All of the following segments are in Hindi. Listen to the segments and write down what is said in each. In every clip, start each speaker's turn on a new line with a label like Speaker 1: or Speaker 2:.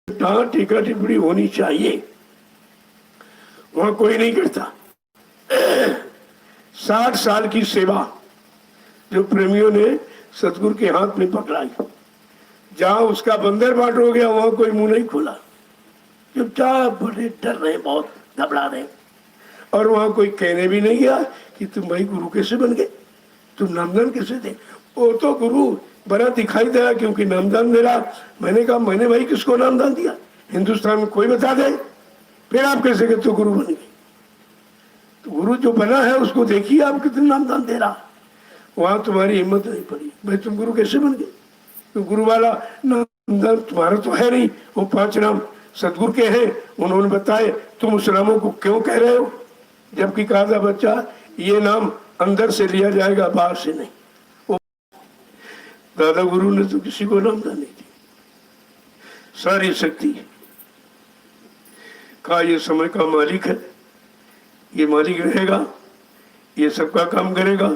Speaker 1: जहाँ टीका टिप्पणी होनी चाहिए वहां कोई नहीं करता। 60 साल की सेवा जो प्रेमियों ने सतगुरु के हाथ में पकड़ाई, जहां उसका बंदर बाट हो गया वहां कोई मुंह नहीं खोला, चुपचाप बड़े डर रहे, बहुत घबरा रहे। और वहां कोई कहने भी नहीं गया कि तुम भाई गुरु कैसे बन गए, तुम नामदान कैसे दे। वो तो गुरु बड़ा दिखाई दे रहा क्योंकि नामदान दे रहा। मैंने कहा मैंने भाई किसको नामदान दिया, हिंदुस्तान में कोई बता दे, फिर आप कैसे कहते गुरु बन गए। तो गुरु जो बना है उसको देखिए आप कितने नामदान दे रहा। वहां तुम्हारी हिम्मत नहीं पड़ी, भाई तुम गुरु कैसे बन गए। तो गुरु वाला नामदान तुम्हारा तो है नहीं, वो 5 नाम सतगुरु के हैं, उन्होंने बताए, तुम उस नामों को क्यों कह रहे हो। जबकि कहा था बच्चा ये नाम अंदर से लिया जाएगा, बाहर से नहीं। वो दादा गुरु ने तो किसी को नामदान नहीं दी। सारी शक्ति का ये समय का मालिक है, ये मालिक रहेगा, ये सबका काम करेगा,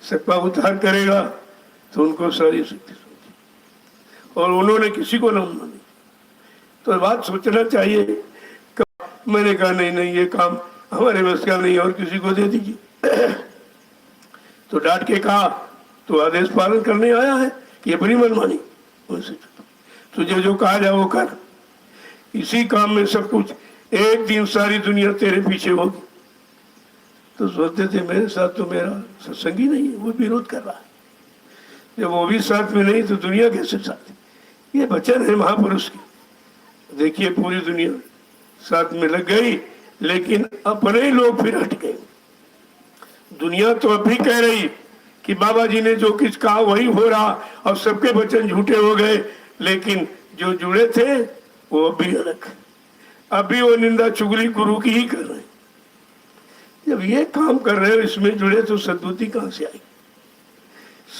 Speaker 1: सबका उद्धार करेगा, तो उनको सारी शक्ति सोची। और उन्होंने किसी को नामदान नहीं। तो बात सोचना चाहिए। मैंने कहा नहीं नहीं ये काम हमारे बस का नहीं, और किसी को दे दीजिए। तो डांट के कहा तो आदेश पालन करने आया है कि अपनी मनमानी, तुझे जो कहा जाए वो कर। इसी काम में सब कुछ, एक दिन सारी दुनिया तेरे पीछे होगी। तो सोचते थे मेरे साथ तो मेरा सत्संगी नहीं है, वो विरोध कर रहा है। जब वो भी साथ में नहीं तो दुनिया कैसे साथ। ये वचन है महापुरुष की। देखिए पूरी दुनिया साथ में लग गई, लेकिन अपने ही लोग फिर हट गए। दुनिया तो अभी कह रही कि बाबा जी ने जो कुछ कहा वही हो रहा, और सबके वचन झूठे हो गए, लेकिन जो जुड़े थे वो अभी अलग। अभी वो निंदा चुगली गुरु की ही कर रहे हैं। जब ये काम कर रहे हो, इसमें जुड़े, तो सद्बुद्धि कहां से आई।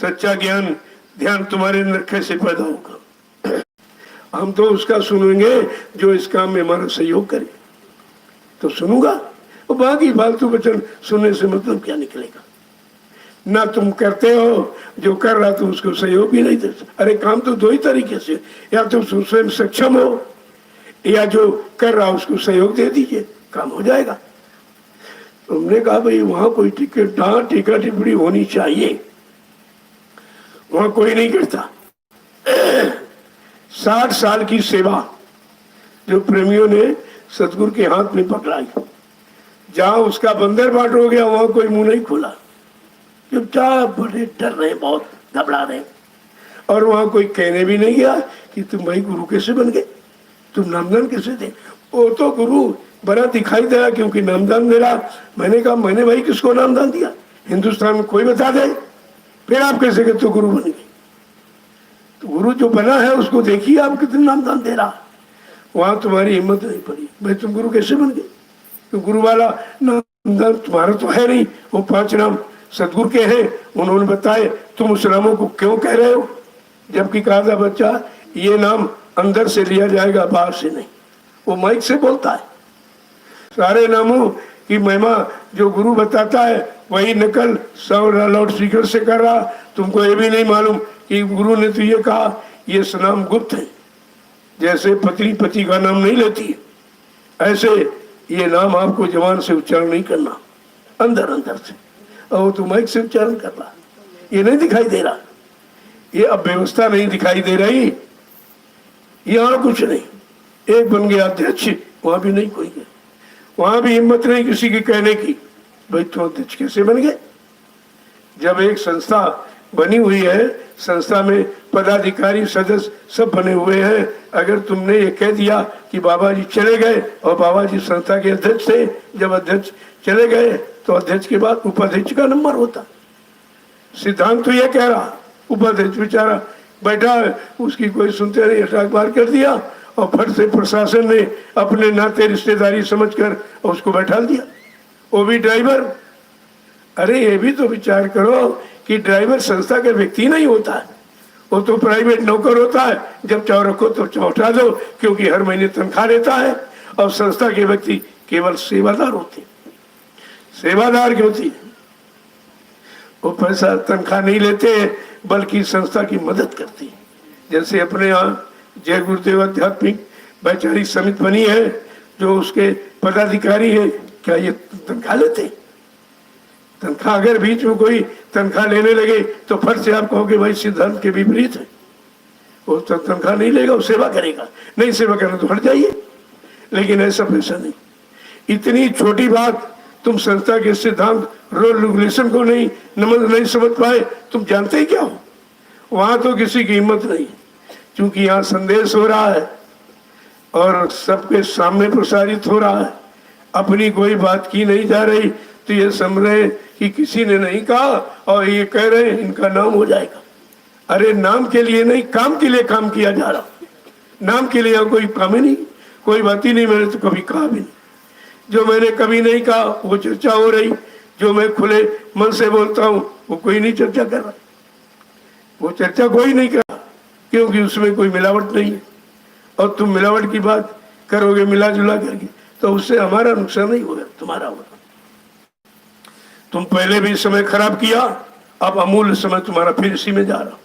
Speaker 1: सच्चा ज्ञान ध्यान तुम्हारे अंदर कैसे पैदा होगा। हम तो उसका सुनेंगे जो इस काम में हमारा सहयोग करे, तो सुनूंगा। और बाकी फालतू वचन सुनने से मतलब क्या निकलेगा। ना तुम करते हो, जो कर रहा तुम उसको सहयोग भी नहीं देते। अरे काम तो 2 ही तरीके से, या तुम स्वयं सक्षम हो, या जो कर रहा उसको सहयोग दे दीजिए, काम हो जाएगा। तो हमने कहा भाई वहां कोई टीका टिप्पणी होनी चाहिए, वहां कोई नहीं करता। 60 साल की सेवा जो प्रेमियों ने सतगुरु के हाथ में पकड़ाई, जहां उसका बंदर बाट हो गया वहां कोई मुंह नहीं खोला, चुपचाप बड़े डर रहे, बहुत घबरा रहे। और वहां कोई कहने भी नहीं गया कि तुम भाई गुरु कैसे बन गए, तुम नामदान कैसे दे। वो तो गुरु बड़ा दिखाई दे रहा क्योंकि नामदान दे रहा। मैंने कहा मैंने भाई किसको नामदान दिया, हिंदुस्तान में कोई बता दे, फिर आप कैसे कहते गुरु बन गए। तो गुरु जो बना है उसको देखिए आप कितने नामदान दे रहा। वहां तुम्हारी हिम्मत नहीं पड़ी, भाई तुम गुरु कैसे बन गए। तो गुरु वाला नामदान तुम्हारा तो है नहीं, वो 5 नाम सतगुरु के हैं, उन्होंने बताए, तुम उस नामों को क्यों कह रहे हो। जबकि कहा था बच्चा ये नाम अंदर से लिया जाएगा, बाहर से नहीं। वो माइक से बोलता है। सारे नामों की महिमा जो गुरु बताता है वही नकल लाउड स्पीकर से कर रहा। तुमको ये भी नहीं मालूम कि गुरु ने तो ये कहा ये नाम गुप्त है। जैसे पत्नी पति का नाम नहीं लेती है, ऐसे ये नाम आपको जबान से उच्चारण नहीं करना, अंदर अंदर से। और तो माइक से उच्चारण कर रहा, ये नहीं दिखाई दे रहा, ये अब व्यवस्था नहीं दिखाई दे रही, यहाँ कुछ नहीं। एक बन गया अध्यक्ष, वहां भी नहीं कोई गया, वहां भी हिम्मत नहीं किसी के कहने की, भाई तुम अध्यक्ष कैसे बन गए। जब एक संस्था बनी हुई है, संस्था में पदाधिकारी सदस्य सब बने हुए हैं, अगर तुमने ये कह दिया कि बाबा जी चले गए, और बाबा जी संस्था के अध्यक्ष थे, जब अध्यक्ष चले गए तो अध्यक्ष के बाद उपाध्यक्ष का नंबर होता। सिद्धांत तो ये कह रहा, उपाध्यक्ष बेचारा बैठा है, उसकी कोई सुनते नहीं, हटाक बार कर दिया, और फट से प्रशासन ने अपने नाते रिश्तेदारी समझकर उसको बैठा दिया, वो भी ड्राइवर। अरे ये भी तो विचार करो कि ड्राइवर संस्था का व्यक्ति नहीं होता है, वो तो प्राइवेट नौकर होता है। जब चाहो रखो तो चौटा दो, क्योंकि हर महीने तनख्वाह लेता है। और संस्था के व्यक्ति केवल सेवादार होते, सेवादार क्यों होती, वो पैसा तनख्वाह नहीं लेते, बल्कि संस्था की मदद करती। जैसे अपने यहाँ जय गुरुदेव आध्यात्मिक वैचारिक समिति बनी है, जो उसके पदाधिकारी है, क्या ये तनख्वाह लेते? तनख्वाह अगर बीच में कोई तनख्वाह लेने लगे तो फट से आप कहोगे भाई सिद्धांत के विपरीत है, वो तो तनख्वाह नहीं लेगा, वो सेवा करेगा। नहीं सेवा करना तो हट जाइए। लेकिन ऐसा पैसा नहीं। इतनी छोटी बात तुम संस्था के सिद्धांत रूल रेगुलेशन को नहीं समझ पाए, तुम जानते ही क्या हो? वहां तो किसी की हिम्मत नहीं, क्योंकि यहाँ संदेश हो रहा है और सबके सामने प्रसारित हो रहा है। अपनी कोई बात की नहीं जा रही तो ये समझ रहे कि किसी ने नहीं कहा और ये कह रहे हैं इनका नाम हो जाएगा। अरे नाम के लिए नहीं, काम के लिए काम किया जा रहा। नाम के लिए कोई काम ही नहीं, कोई बात ही नहीं। मैंने तो कभी कहा भी नहीं। जो मैंने कभी नहीं कहा वो चर्चा हो रही, जो मैं खुले मन से बोलता हूँ वो कोई नहीं चर्चा कर रहा। वो चर्चा कोई नहीं कर रहा, क्योंकि उसमें कोई मिलावट नहीं है। और तुम मिलावट की बात करोगे मिला जुला करके, तो उससे हमारा नुकसान नहीं होगा, तुम्हारा होगा। तुम पहले भी समय खराब किया, अब अमूल्य समय तुम्हारा फिर इसी में जा रहा।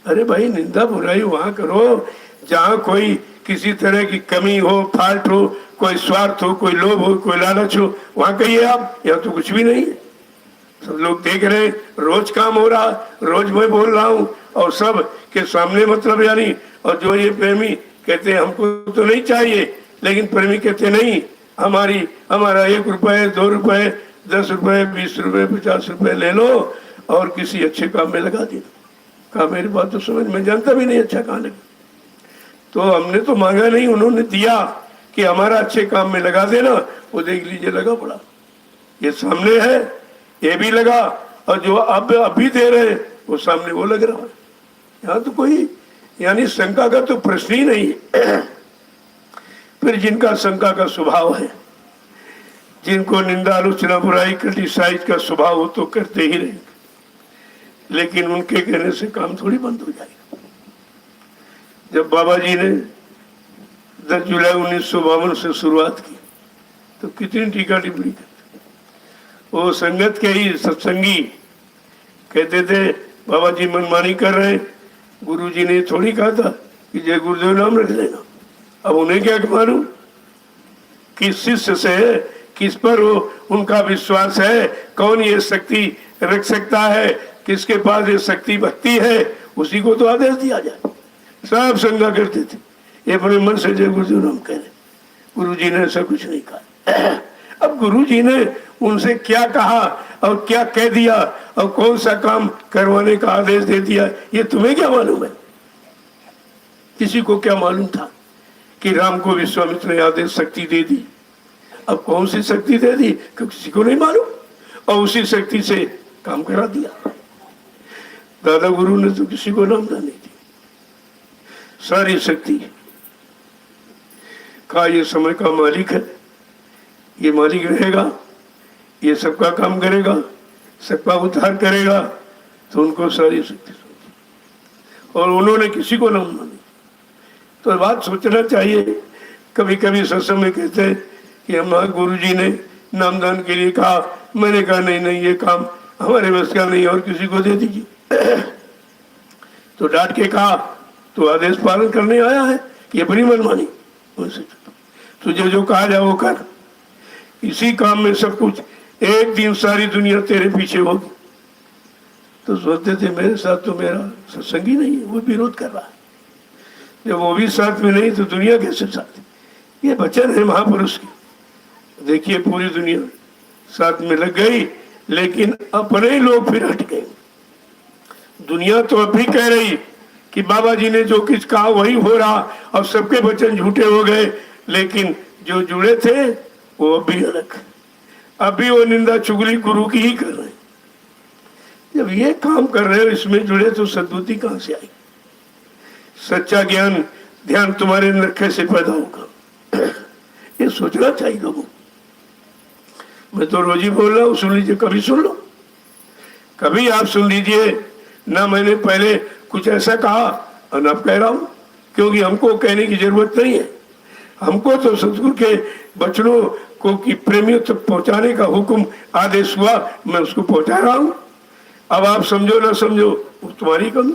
Speaker 1: अरे भाई, निंदा बुराई वहां करो जहां कोई किसी तरह की कमी हो, फाल्ट हो, कोई स्वार्थ हो, कोई लोभ हो, कोई लालच हो, वहां कहिए आप। यहाँ तो कुछ भी नहीं है। सब लोग देख रहे हैं, रोज काम हो रहा, रोज मैं बोल रहा हूँ और सब के सामने, मतलब यानी। और जो ये प्रेमी कहते हैं हमको तो नहीं चाहिए, लेकिन प्रेमी कहते नहीं, हमारा 1 रुपए 2 रुपए 10 रुपए 20 रुपए 50 रुपए ले लो और किसी अच्छे काम में लगा देना। कहा मेरी बात तो समझ में, जानता भी नहीं अच्छा कहाँ लगे। तो हमने तो मांगा नहीं, उन्होंने दिया कि हमारा अच्छे काम में लगा देना। वो देख लीजिए लगा पड़ा, ये सामने है, ये भी लगा, और जो अब अभी दे रहे हैं वो सामने वो लग रहा है। यहाँ तो कोई यानी शंका का तो प्रश्न ही नहीं है। फिर जिनका शंका का स्वभाव है, जिनको निंदा आलोचना बुराई क्रिटिसाइज का स्वभाव हो, तो करते ही रहेंगे। लेकिन उनके कहने से काम थोड़ी बंद हो जाएगा। जब बाबा जी ने 10 जुलाई 1952 से शुरुआत की तो कितनी टीका टिप्पणी करते। वो संगत के ही सत्संगी कहते थे बाबा जी मनमानी कर रहे हैं। गुरु जी ने थोड़ी कहा था कि जय गुरुदेव नाम रख लेना। अब उन्हें क्या मालूम किस शिष्य से है, किस पर वो उनका विश्वास है, कौन ये शक्ति रख सकता है, किसके पास ये शक्ति भक्ति है, उसी को तो आदेश दिया जाए। सब शंका करते थे, ये अपने मन से जय गुरुदेव नाम कह रहे। गुरु जी ने ऐसा कुछ नहीं कहा। अब गुरु जी ने उनसे क्या कहा और क्या कह दिया और कौन सा काम करवाने का आदेश दे दिया, ये तुम्हें क्या मालूम है? किसी को क्या मालूम था कि राम को विश्वामित्र ने आदेश शक्ति दे दी? अब कौन सी शक्ति दे दी किसी को नहीं मालूम, और उसी शक्ति से काम करा दिया। दादा गुरु ने तो किसी को नाम नहीं दी। सारी शक्ति का ये समय का मालिक है, ये मालिक रहेगा, ये सबका काम करेगा, सबका उद्धार करेगा, तो उनको सारी शक्ति और उन्होंने किसी को नाम ना दी। तो बात सोचना चाहिए। कभी कभी सत्संग में कहते हैं कि हमारे गुरु जी ने नामदान के लिए कहा, मैंने कहा नहीं ये काम हमारे बस का नहीं और किसी को दे दीजिए। तो डांट के कहा तो आदेश पालन करने आया है कि अपनी मनमानी, तुझे जो कहा जाए वो कर। इसी काम में सब कुछ, एक दिन सारी दुनिया तेरे पीछे होगी। तो सोचते थे मेरे साथ तो मेरा सत्संगी नहीं है, वो विरोध कर रहा है। जब वो भी साथ में नहीं तो दुनिया कैसे साथ? ये वचन है महापुरुष की। देखिए पूरी दुनिया साथ में लग गई, लेकिन अपने लोग फिर हट गए। दुनिया तो अब भी कह रही कि बाबा जी ने जो कुछ कहा वही हो रहा, और सबके वचन झूठे हो गए। लेकिन जो जुड़े थे वो अभी अलग, अभी वो निंदा चुगली गुरु की ही कर रहे हैं। जब ये काम कर रहे हो, इसमें जुड़े, तो सद्बुद्धि कहां से आई? सच्चा ज्ञान ध्यान तुम्हारे अंदर कैसे पैदा होगा? ये सोचना चाहिए लोगों। मैं तो रोज ही बोल रहा हूँ, सुन लीजिए, कभी सुन लो, कभी आप सुन लीजिए ना। मैंने पहले कुछ ऐसा कहा और अब कह रहा हूँ, क्योंकि हमको कहने की जरूरत नहीं है। हमको तो सतगुरु के वचनों को कि प्रेमियों तक पहुंचाने का हुक्म आदेश हुआ, मैं उसको पहुंचा रहा हूँ। अब आप समझो ना समझो वो तुम्हारी कमी,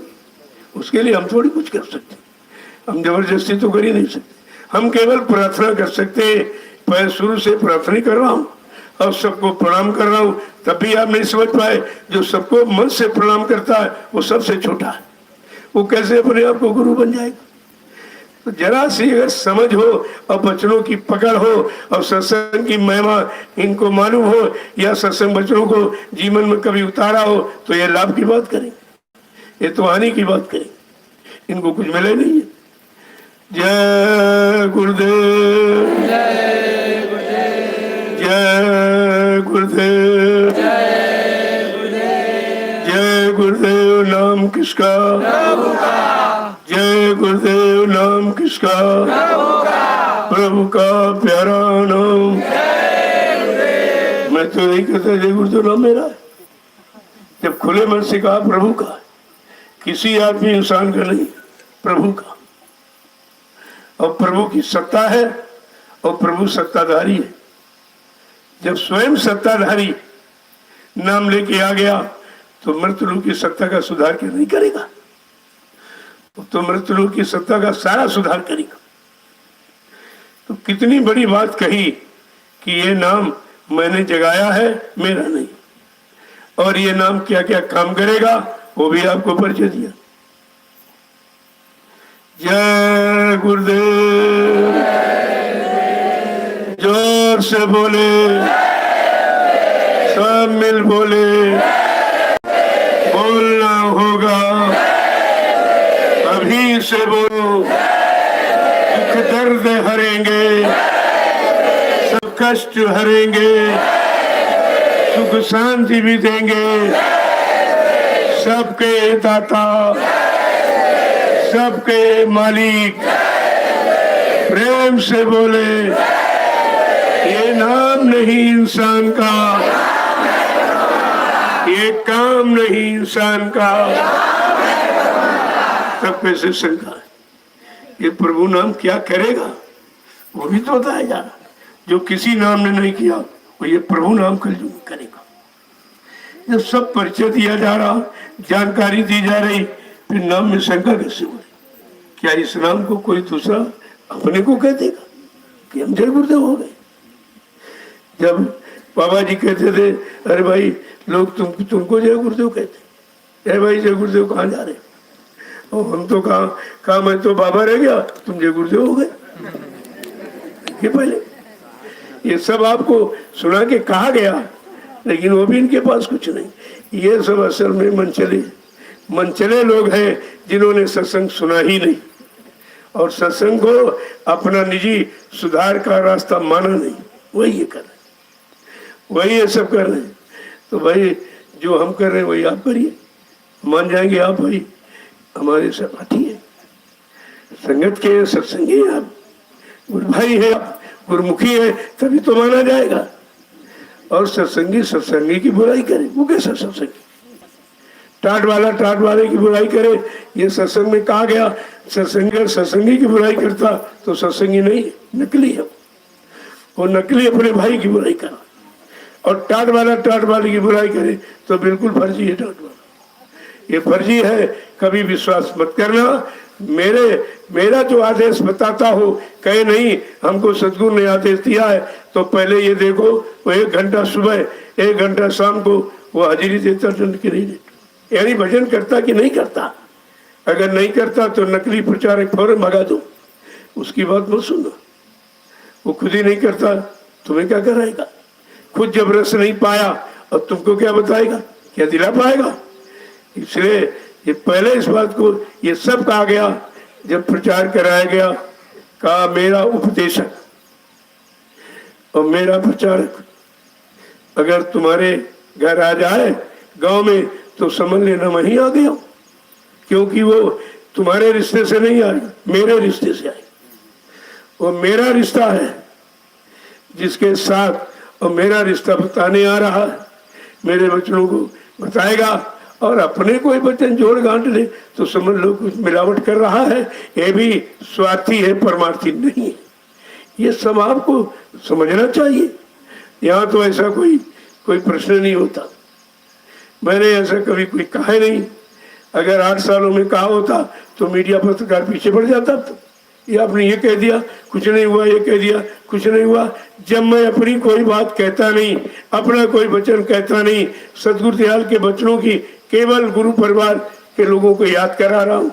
Speaker 1: उसके लिए हम थोड़ी कुछ कर सकते। हम जबरदस्ती तो कर ही नहीं सकते। हम केवल प्रार्थना कर सकते हैं। मैं शुरू से प्रार्थना कर रहा हूँ और सबको प्रणाम कर रहा हूँ, तब भी आप नहीं समझ पाए। जो सबको मन से प्रणाम करता है वो सबसे छोटा है, वो कैसे अपने आप को गुरु बन जाएगा। तो जरा सी अगर समझ हो और वचनों की पकड़ हो और सत्संग की महिमा इनको मालूम हो या सत्संग वचनों को जीवन में कभी उतारा हो तो ये लाभ की बात करें, ये तो हानि की बात करें, इनको कुछ मिले नहीं है। जय गुरुदेव, जय गुरुदेव, जय गुरुदेव, जय गुरुदेव। नाम किसका? प्रभु का। जय गुरुदेव। नाम किसका? प्रभु का। प्रभु का प्यारा नाम। मैं तो यही कहता जय गुरुदेव नाम मेरा। जब खुले मन से कहा प्रभु का, किसी आदमी इंसान का नहीं, प्रभु का। और प्रभु की सत्ता है और प्रभु सत्ताधारी है। जब स्वयं सत्ताधारी नाम लेके आ गया तो मृत्यु की सत्ता का सुधार क्यों नहीं करेगा? तो मृत्यु की सत्ता का सारा सुधार करेगा। तो कितनी बड़ी बात कही कि ये नाम मैंने जगाया है, मेरा नहीं, और ये नाम क्या क्या काम करेगा वो भी आपको परिचय दिया। जय गुरुदेव। जोर से बोले, सब मिल बोले, बोलना होगा, अभी से बोलो। दुख दर्द हरेंगे, सब कष्ट हरेंगे, सुख शांति भी देंगे, सबके दाता, सबके मालिक। प्रेम से बोले, ये नाम नहीं इंसान का, ये काम नहीं इंसान का। तब कैसे शंका है? ये प्रभु नाम क्या करेगा वो भी तो बताया जा रहा। जो किसी नाम ने नहीं किया वो ये प्रभु नाम कलयुग करेगा। जब सब परिचय दिया जा रहा, जानकारी दी जा रही, फिर नाम में शंका कैसे हो रही? क्या इस नाम को कोई दूसरा अपने को कह देगा कि हम जय गुरुदेव हो गए? जब बाबा जी कहते थे, अरे भाई लोग तुमको जय गुरुदेव कहते, अरे भाई जय गुरुदेव कहाँ जा रहे? और हम तो कहा मैं तो बाबा रह गया, तुम जय गुरुदेव हो गए। ये पहले ये सब आपको सुना के कहा गया, लेकिन वो भी इनके पास कुछ नहीं। ये सब असल में मनचले लोग हैं जिन्होंने सत्संग सुना ही नहीं और सत्संग को अपना निजी सुधार का रास्ता माना नहीं। वही ये कर रहे, वही ये सब कर रहे हैं। तो भाई जो हम कर रहे हैं वही आप करिए, मान जाएंगे आप। भाई हमारे साथी है, संगत के सत्संगी है, आप गुरु भाई है, आप गुरुमुखी है, तभी तो माना जाएगा। और सत्संगी सत्संगी की बुराई करे, वो कैसा सत्संगी? टाट वाले की बुराई करे, ये सत्संग में कहा गया। सत्संगी की बुराई करता तो सत्संगी नहीं, नकली है वो। नकली अपने भाई की बुराई करा, और टाट वाले की बुराई करे तो बिल्कुल फर्जी है। टाट वाला ये फर्जी है, कभी विश्वास मत करना। मेरा जो आदेश बताता हो, कहे नहीं हमको सदगुरु ने आदेश दिया है, तो पहले ये देखो वो 1 घंटा सुबह 1 घंटा शाम को वो हाजिरी देता कि नहीं देता, यानी भजन करता कि नहीं करता। अगर नहीं करता तो नकली प्रचारक फौरन भगा दो, उसकी बात मत सुनो। वो खुद ही नहीं करता, तुम्हें क्या कराएगा? खुद जब रस नहीं पाया और तुमको क्या बताएगा, क्या दिला पाएगा? इसलिए ये पहले इस बात को ये सब कहा गया जब प्रचार कराया गया। कहा मेरा उपदेशक और मेरा प्रचारक अगर तुम्हारे घर आ जाए गांव में तो समझ लेना वहीं आ गया, क्योंकि वो तुम्हारे रिश्ते से नहीं आई, मेरे रिश्ते से आई। वो मेरा रिश्ता है जिसके साथ, और मेरा रिश्ता बताने आ रहा है, मेरे बच्चों को बताएगा। और अपने कोई बच्चन जोड़ गांठ ले तो समझ लो कुछ मिलावट कर रहा है, ये भी स्वार्थी है, परमार्थी नहीं है। ये सब आपको समझना चाहिए। यहाँ तो ऐसा कोई प्रश्न नहीं होता। मैंने ऐसा कभी कोई कहा नहीं। अगर 8 सालों में कहा होता तो मीडिया पत्रकार पीछे पड़ जाता। तो ये आपने ये कह दिया कुछ नहीं हुआ, ये कह दिया कुछ नहीं हुआ। जब मैं अपनी कोई बात कहता नहीं, अपना कोई वचन कहता नहीं, सतगुरु दयाल के वचनों की केवल गुरु परिवार के लोगों को याद करा रहा हूं,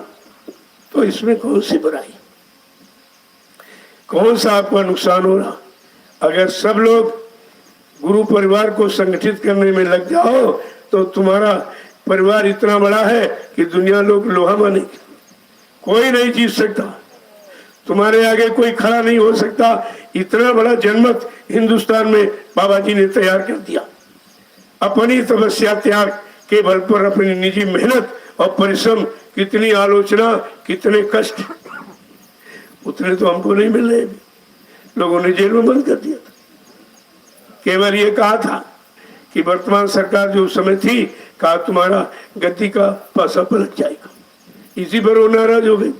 Speaker 1: तो इसमें कौन सी बुराई, कौन सा आपका नुकसान हो रहा? अगर सब लोग गुरु परिवार को संगठित करने में लग जाओ तो तुम्हारा परिवार इतना बड़ा है कि दुनिया लोग लोहा मानेगी, कोई नहीं जीत सकता, तुम्हारे आगे कोई खड़ा नहीं हो सकता। इतना बड़ा जनमत हिंदुस्तान में बाबा जी ने तैयार कर दिया। अपनी तपस्या त्याग के बल पर, अपनी निजी मेहनत और परिश्रम, कितनी आलोचना, कितने कष्ट, उतने तो हमको नहीं मिल रहे। लोगों ने जेल में बंद कर दिया था। केवल ये कहा था कि वर्तमान सरकार जो उस समय थी, कहा तुम्हारा गद्दी का पासा पलट जाएगा। इसी पर वो नाराज हो गई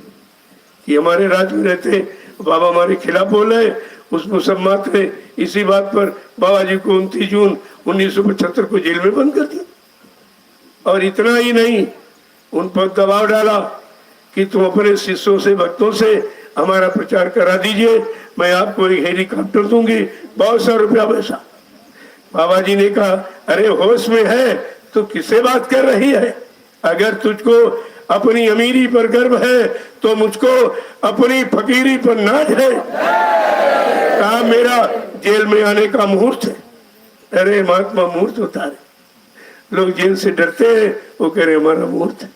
Speaker 1: कि हमारे राज्य में रहते बाबा हमारे खिलाफ बोले। उस मुसम्मत ने इसी बात पर बाबा जी को 29 जून 1975 को जेल में बंद कर दिया। और इतना ही नहीं, उन पर दबाव डाला कि तुम अपने शिष्यों से, भक्तों से हमारा प्रचार करा दीजिए, मैं आपको एक हेलीकॉप्टर दूंगी, बहुत सा रुपया पैसा। बाबा जी ने कहा अरे होश में है तो किससे बात कर रही है? अगर तुझको अपनी अमीरी पर गर्व है तो मुझको अपनी फकीरी पर नाज है। कहा मेरा जेल में आने का मुहूर्त है। अरे महात्मा मुहूर्त उतारे, लोग जेल से डरते हैं, वो कह रहे हमारा मुहूर्त है,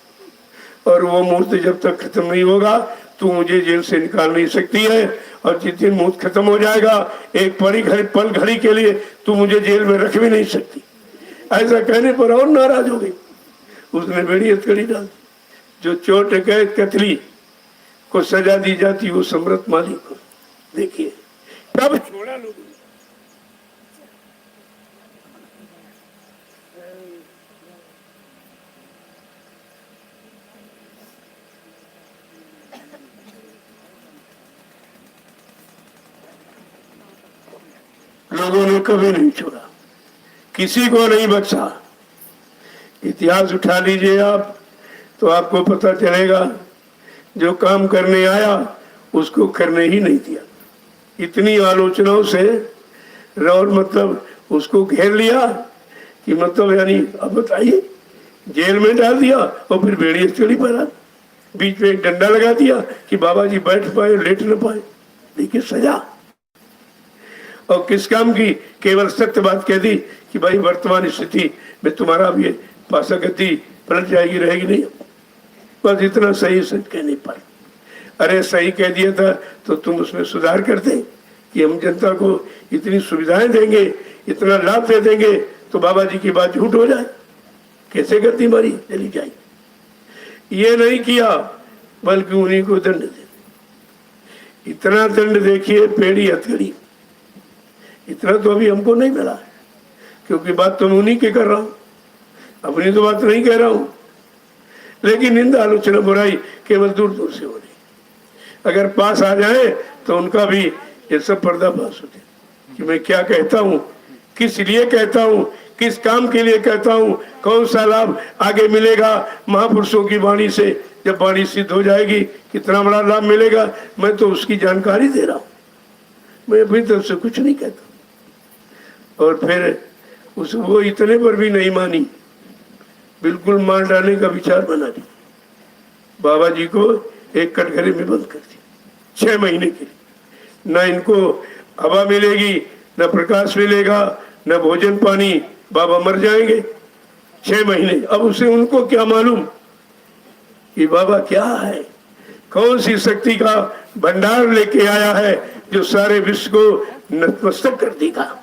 Speaker 1: और वो मुहूर्त जब तक खत्म नहीं होगा तू मुझे जेल से निकाल नहीं सकती है। और जिस दिन मुहूर्त खत्म हो जाएगा, एक पल घड़ी के लिए तू मुझे जेल में रख भी नहीं सकती। ऐसा कहने पर और नाराज हो गई। उसने बेड़ी हथकड़ी डाल दी। जो चोट कैद कतली को सजा दी जाती वो सम्राट मालिक को, देखिए कब छोड़ा लोगों ने। लोगों ने कभी नहीं छोड़ा, किसी को नहीं बख्शा। इतिहास उठा लीजिए आप तो आपको पता चलेगा, जो काम करने आया उसको करने ही नहीं दिया। इतनी आलोचनाओं से और मतलब उसको घेर लिया कि मतलब यानी अब बताइए, जेल में डाल दिया और फिर बेड़ी चढ़ी पर बीच में एक डंडा लगा दिया कि बाबा जी बैठ पाए, लेट न पाए। देखिए सजा। और किस काम की? केवल सत्य बात कह दी कि भाई वर्तमान स्थिति में तुम्हारा अब ये पासा गद्दी पलट जाएगी, रहेगी नहीं। बस इतना सही सच कहने पर। अरे सही कह दिया था तो तुम उसमें सुधार करते कि हम जनता को इतनी सुविधाएं देंगे, इतना लाभ दे देंगे तो बाबा जी की बात झूठ हो जाए। कैसे गद्दी मारी चली जाए? ये नहीं किया, बल्कि उन्हीं को दंड दे। इतना दंड देखिए, पेड़ी हथकड़ी। इतना तो अभी हमको नहीं मिला, क्योंकि बात तो उन्हीं के कर रहा हूं, अपनी तो बात नहीं कह रहा हूं। लेकिन निंदा, आलोचना, बुराई केवल दूर दूर से हो रही। अगर पास आ जाए तो उनका भी ये सब पर्दाफाश हो जाए कि मैं क्या कहता हूँ, किस लिए कहता हूँ, किस काम के लिए कहता हूँ, कौन सा लाभ आगे मिलेगा महापुरुषों की वाणी से। जब वाणी सिद्ध हो जाएगी कितना बड़ा लाभ मिलेगा, मैं तो उसकी जानकारी दे रहा हूँ, मैं अपनी तरफ से कुछ नहीं कहता। और फिर वो इतने पर भी नहीं मानी, बिल्कुल मार डालने का विचार बना दिया। बाबा जी को एक कटघरे में बंद कर दिया 6 महीने के लिए। न इनको हवा मिलेगी, न प्रकाश मिलेगा, न भोजन पानी, बाबा मर जाएंगे 6 महीने। अब उसे उनको क्या मालूम कि बाबा क्या है, कौन सी शक्ति का भंडार लेके आया है जो सारे विश्व को नतमस्तक कर देगा।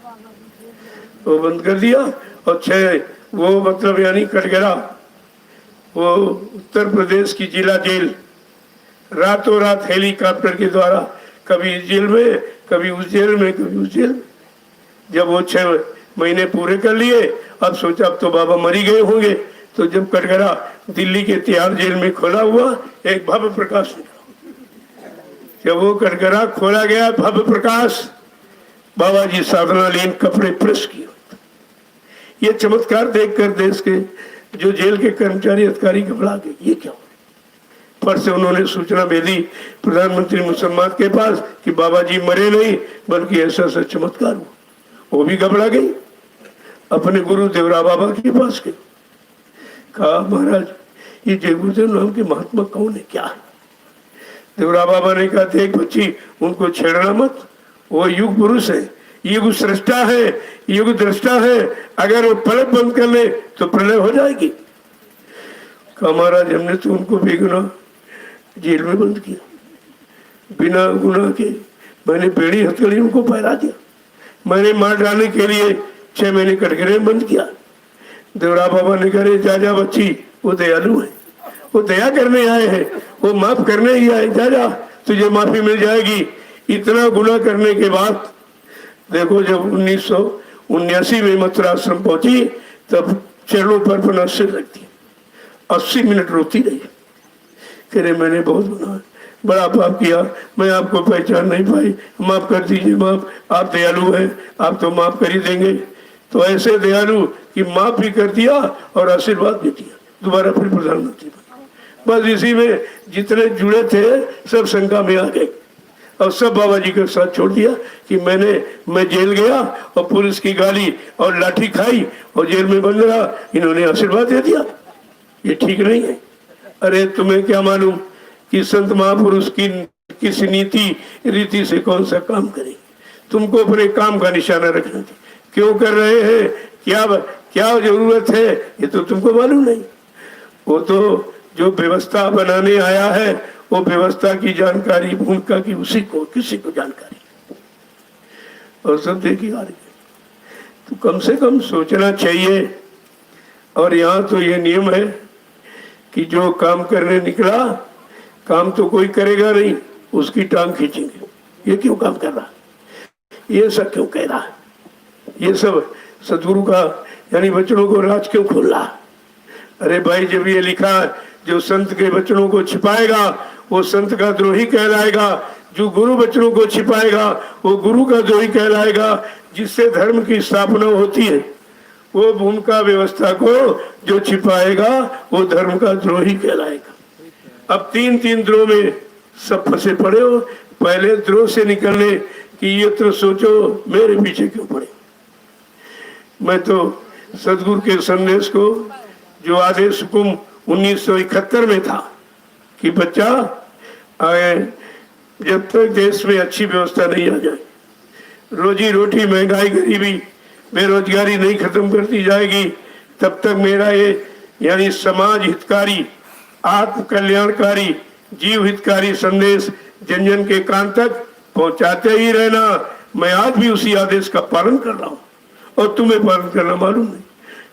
Speaker 1: वो बंद कर दिया। और 6 वो मतलब यानी कटघरा, वो उत्तर प्रदेश की जिला जेल, रातों रात हेलीकॉप्टर के द्वारा कभी इस जेल में, कभी उस जेल में, कभी उस जेल में। जब वो 6 महीने पूरे कर लिए, अब सोचा अब तो बाबा मरी गए होंगे। तो जब कटघरा दिल्ली के तिहाड़ जेल में खोला हुआ, एक भव्य प्रकाश निकला। जब वो कटघरा खोला गया, भव्य प्रकाश, बाबा जी साधना लीन कपड़े प्रेस किए। ये चमत्कार देखकर देश के जो जेल के कर्मचारी अधिकारी घबरा गए, ये क्या हो? फट से उन्होंने सूचना भेजी प्रधानमंत्री मुसम्मद के पास कि बाबा जी मरे नहीं, बल्कि ऐसा ऐसा चमत्कार हुआ। वो भी घबरा गई, अपने गुरु देवरा बाबा के पास गई, कहा महाराज ये जय गुरुदेव नाम के महात्मा कौन है, क्या है? देवरा बाबा ने कहा देख बच्ची, उनको छेड़ना मत, वो युग पुरुष है, युग सृष्टा है, युग दृष्टा है, अगर वो पलक बंद कर ले तो प्रलय हो जाएगी। कहा महाराज हमने तो उनको बेगुनाह जेल में बंद किया, बिना गुनाह के मैंने बेड़ी हथकड़ी उनको पहरा दिया, मैंने मार डालने के लिए 6 महीने कटघरे में बंद किया। देवरा बाबा ने कहा जा जा बच्ची, वो दयालु है, वो दया करने आए हैं, वो माफ करने ही आए, जा जा तुझे माफी मिल जाएगी। इतना गुनाह करने के बाद देखो जब 1979 में मथुरा आश्रम पहुंची तब चरणों पर अपना सिर रखती, 80 मिनट रोती रही, कह रहे मैंने बहुत गुनाह बड़ा पाप किया, मैं आपको पहचान नहीं पाई, माफ कर दीजिए, माफ, आप दयालु हैं, आप तो माफ कर ही देंगे। तो ऐसे दयालु कि माफ भी कर दिया और आशीर्वाद भी दिया, दोबारा फिर प्रधानमंत्री बने। बस इसी में जितने जुड़े थे सब शंका में आ गए और सब बाबा जी के साथ छोड़ दिया कि मैं जेल गया और पुलिस की गाली और लाठी खाई और जेल में बंद रहा, इन्होंने आशीर्वाद दे दिया, ये ठीक नहीं है। अरे तुम्हें क्या मालूम कि संत महापुरुष की किस नीति रीति से कौन सा काम करेंगे? तुमको अपने काम का निशाना रखना चाहिए, क्यों कर रहे हैं, क्या जरूरत है, ये तो तुमको मालूम नहीं। वो तो जो व्यवस्था बनाने आया है वो व्यवस्था की जानकारी भूमिका की उसी को किसी को जानकारी, और सब देखी आ रही है। तो कम से कम सोचना चाहिए। और यहाँ तो ये नियम है कि जो काम करने निकला, काम तो कोई करेगा नहीं, उसकी टांग खींचेंगे, ये क्यों काम कर रहा, ये सब क्यों कह रहा, ये सब सदगुरु का यानी वचनों को राज क्यों खोल रहा। अरे भाई जब ये लिखा जो संत के वचनों को छिपाएगा वो संत का द्रोही कहलाएगा, जो गुरु वचनों को छिपाएगा वो गुरु का द्रोही कहलाएगा। जिससे धर्म की स्थापना होती है वो भूमिका व्यवस्था को जो छिपाएगा वो धर्म का द्रोही कहलाएगा। अब 3 द्रोह में सब फंसे पड़े हो, पहले द्रोह से निकलने की ये तो सोचो मेरे पीछे क्यों पड़े। मैं तो सदगुरु के संदेश को जो आदेश हुकुम 1971 में था कि बच्चा आए जब तक देश में अच्छी व्यवस्था नहीं आ जाए, रोजी रोटी महंगाई गरीबी बेरोजगारी नहीं खत्म करती जाएगी, तब तक मेरा ये यानी समाज हितकारी आत्म कल्याणकारी जीव हितकारी संदेश जन जन के कान तक पहुंचाते ही रहना। मैं आज भी उसी आदेश का पालन कर रहा हूँ और तुम्हें पालन करना मालूम नहीं,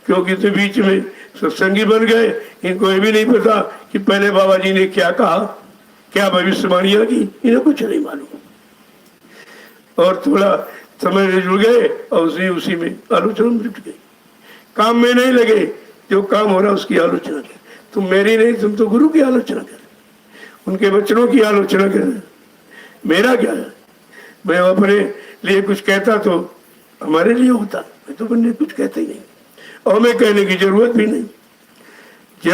Speaker 1: क्योंकि तो बीच में सत्संगी बन गए, इनको ये भी नहीं पता कि पहले बाबा जी ने क्या कहा, क्या भविष्यवाणियां की, इन्हें कुछ नहीं मालूम। और थोड़ा समय में जुड़ गए और उसी में आलोचना में जुट गए, काम में नहीं लगे, जो काम हो रहा है उसकी आलोचना कर। तुम मेरी नहीं, तुम तो गुरु की आलोचना कर, उनके वचनों की आलोचना कर, मेरा क्या है। मैं अपने लिए कुछ कहता तो हमारे लिए होता, मैं तो अपने कुछ कहता ही नहीं और मैं कहने की जरूरत भी नहीं। जय